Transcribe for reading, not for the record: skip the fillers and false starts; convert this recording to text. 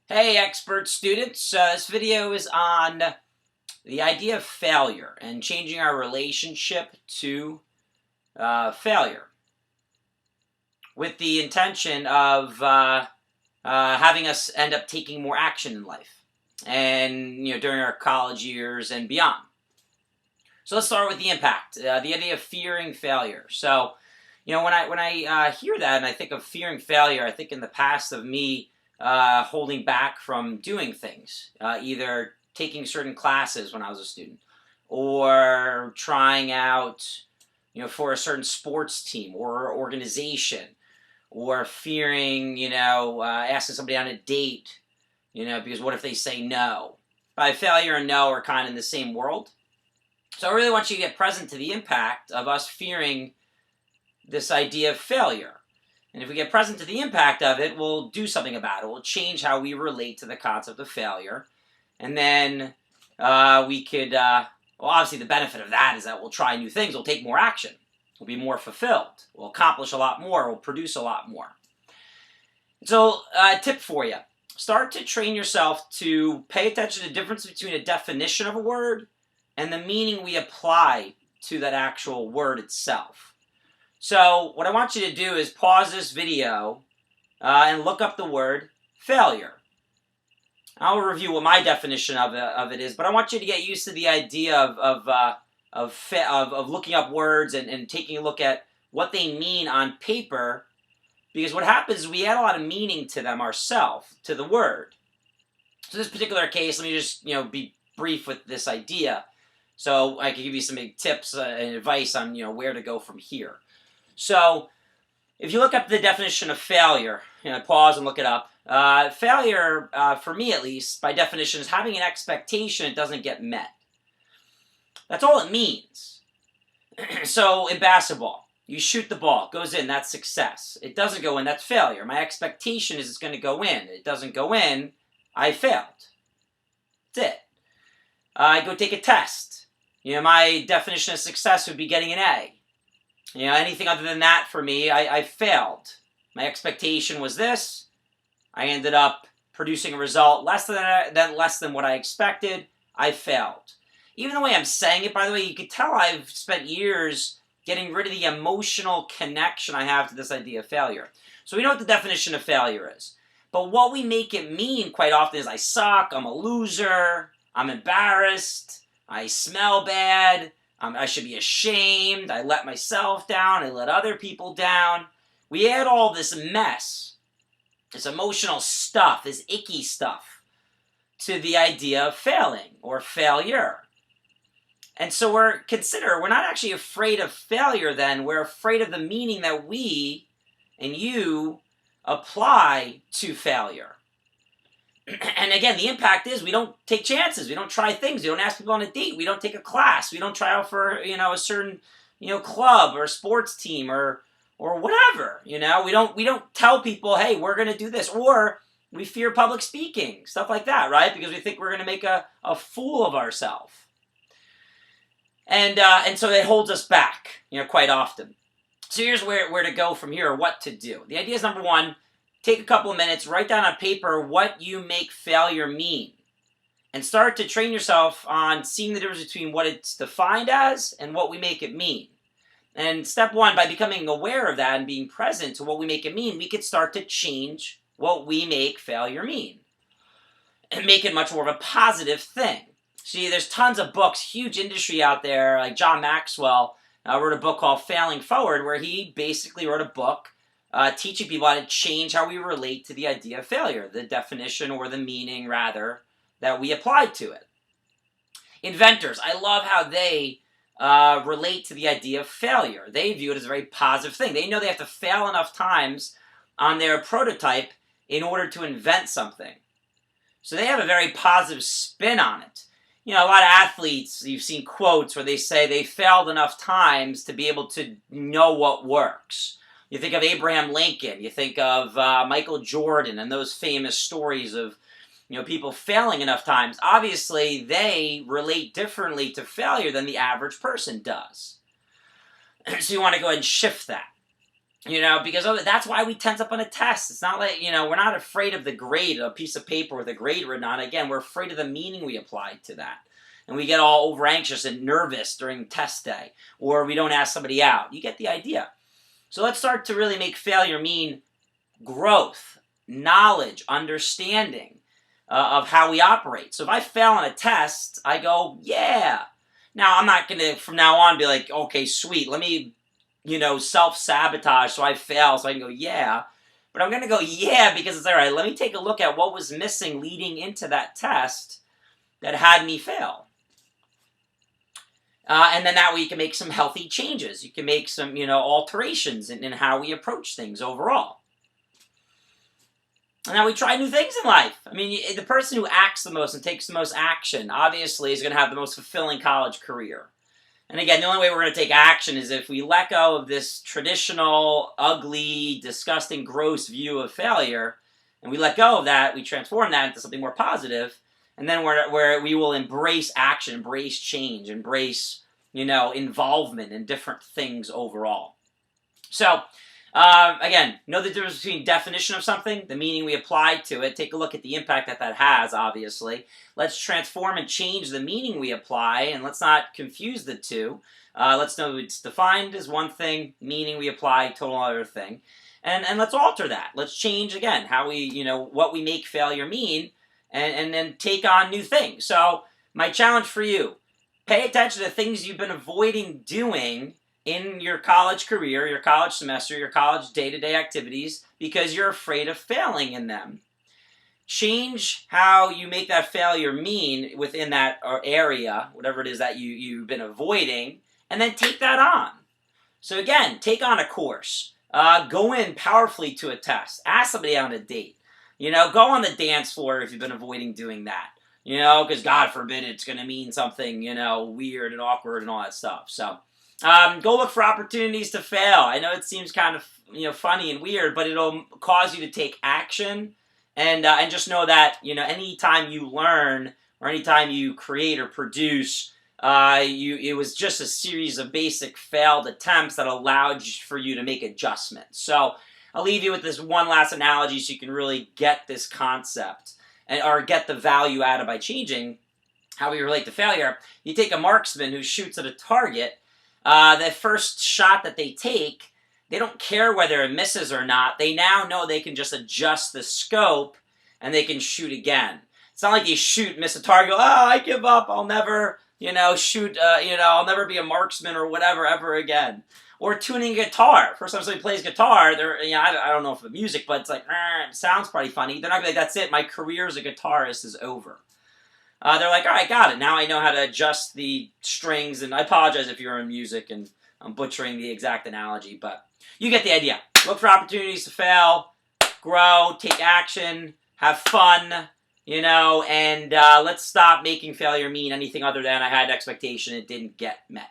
Hey, expert students. This video is on the idea of failure and changing our relationship to failure with the intention of having us end up taking more action in life and, during our college years and beyond. So let's start with the impact, the idea of fearing failure. So, when I hear that and I think of fearing failure, I think in the past of me holding back from doing things, either taking certain classes when I was a student, or trying out, for a certain sports team or organization, or fearing, asking somebody on a date, because what if they say no? By failure and no are kind of in the same world. So I really want you to get present to the impact of us fearing this idea of failure. And if we get present to the impact of it, we'll do something about it. We'll change how we relate to the concept of failure. And then we could, obviously the benefit of that is that we'll try new things. We'll take more action. We'll be more fulfilled. We'll accomplish a lot more. We'll produce a lot more. So a tip for you. Start to train yourself to pay attention to the difference between a definition of a word and the meaning we apply to that actual word itself. So what I want you to do is pause this video and look up the word failure. I'll review what my definition of it is, but I want you to get used to the idea of looking up words and taking a look at what they mean on paper, because what happens is we add a lot of meaning to them ourselves, to the word. So in this particular case, let me just be brief with this idea, so I can give you some big tips and advice on where to go from here. So, if you look up the definition of failure, pause and look it up. Failure, for me at least, by definition, is having an expectation that doesn't get met. That's all it means. So, in basketball, you shoot the ball, it goes in, that's success. It doesn't go in, that's failure. My expectation is it's going to go in. It doesn't go in, I failed. That's it. I go take a test. My definition of success would be getting an A. Anything other than that for me, I failed. My expectation was this. I ended up producing a result less than what I expected. I failed. Even the way I'm saying it, by the way, you could tell I've spent years getting rid of the emotional connection I have to this idea of failure. So we know what the definition of failure is. But what we make it mean quite often is I suck, I'm a loser, I'm embarrassed, I smell bad, I should be ashamed, I let myself down, I let other people down. We add all this mess, this emotional stuff, this icky stuff, to the idea of failing or failure. And so we're not actually afraid of failure then, we're afraid of the meaning that we and you apply to failure. And again, the impact is we don't take chances. We don't try things. We don't ask people on a date. We don't take a class. We don't try out for a certain club or a sports team or whatever. We don't tell people, hey, we're going to do this, or we fear public speaking, stuff like that, right? Because we think we're going to make a fool of ourselves, and so it holds us back, quite often. So here's where to go from here, or what to do. The idea is, number one, take a couple of minutes, write down on paper what you make failure mean, and start to train yourself on seeing the difference between what it's defined as and what we make it mean. And step one, by becoming aware of that and being present to what we make it mean, we could start to change what we make failure mean and make it much more of a positive thing. See, there's tons of books, huge industry out there, like John Maxwell wrote a book called Failing Forward, where he basically wrote a book teaching people how to change how we relate to the idea of failure, the definition or the meaning, rather, that we apply to it. Inventors, I love how they relate to the idea of failure. They view it as a very positive thing. They know they have to fail enough times on their prototype in order to invent something. So they have a very positive spin on it. A lot of athletes, you've seen quotes where they say they failed enough times to be able to know what works. You think of Abraham Lincoln, you think of Michael Jordan and those famous stories of people failing enough times. Obviously, they relate differently to failure than the average person does. So you want to go ahead and shift that. Because that's why we tense up on a test. It's not like, we're not afraid of the grade, a piece of paper with a grade written on it. Again, we're afraid of the meaning we apply to that. And we get all over anxious and nervous during test day, or we don't ask somebody out. You get the idea. So let's start to really make failure mean growth, knowledge, understanding of how we operate. So if I fail on a test, I go, yeah. Now, I'm not going to, from now on, be like, okay, sweet, let me self-sabotage so I fail so I can go, yeah. But I'm going to go, yeah, because it's all right. Let me take a look at what was missing leading into that test that had me fail. And then that way you can make some healthy changes. You can make some, alterations in how we approach things overall. And now we try new things in life. I mean, the person who acts the most and takes the most action, obviously, is going to have the most fulfilling college career. And again, the only way we're going to take action is if we let go of this traditional, ugly, disgusting, gross view of failure, and we let go of that, we transform that into something more positive, and then where we will embrace action, embrace change, embrace, involvement in different things overall. So, again, know the difference between definition of something, the meaning we apply to it. Take a look at the impact that has, obviously. Let's transform and change the meaning we apply, and let's not confuse the two. Let's know it's defined as one thing, meaning we apply, total other thing. And let's alter that. Let's change, again, how we, what we make failure mean, and then take on new things. So, my challenge for you, pay attention to things you've been avoiding doing in your college career, your college semester, your college day-to-day activities, because you're afraid of failing in them. Change how you make that failure mean within that area, whatever it is that you've been avoiding, and then take that on. So again, take on a course. Go in powerfully to a test. Ask somebody out on a date. Go on the dance floor if you've been avoiding doing that. Because God forbid it's going to mean something, weird and awkward and all that stuff. So, go look for opportunities to fail. I know it seems kind of funny and weird, but it'll cause you to take action, and just know that anytime you learn or anytime you create or produce, it was just a series of basic failed attempts that allowed for you to make adjustments. So I'll leave you with this one last analogy so you can really get this concept or get the value added by changing how we relate to failure. You take a marksman who shoots at a target. The first shot that they take, they don't care whether it misses or not. They now know they can just adjust the scope and they can shoot again. It's not like you shoot, miss a target, I give up, I'll never, shoot, I'll never be a marksman or whatever ever again. Or tuning a guitar. First time somebody plays guitar, I don't know if the music, but it's like, it sounds pretty funny. They're not going to be like, that's it, my career as a guitarist is over. They're like, all right, got it. Now I know how to adjust the strings, and I apologize if you're in music and I'm butchering the exact analogy, but you get the idea. Look for opportunities to fail, grow, take action, have fun, and let's stop making failure mean anything other than I had an expectation it didn't get met.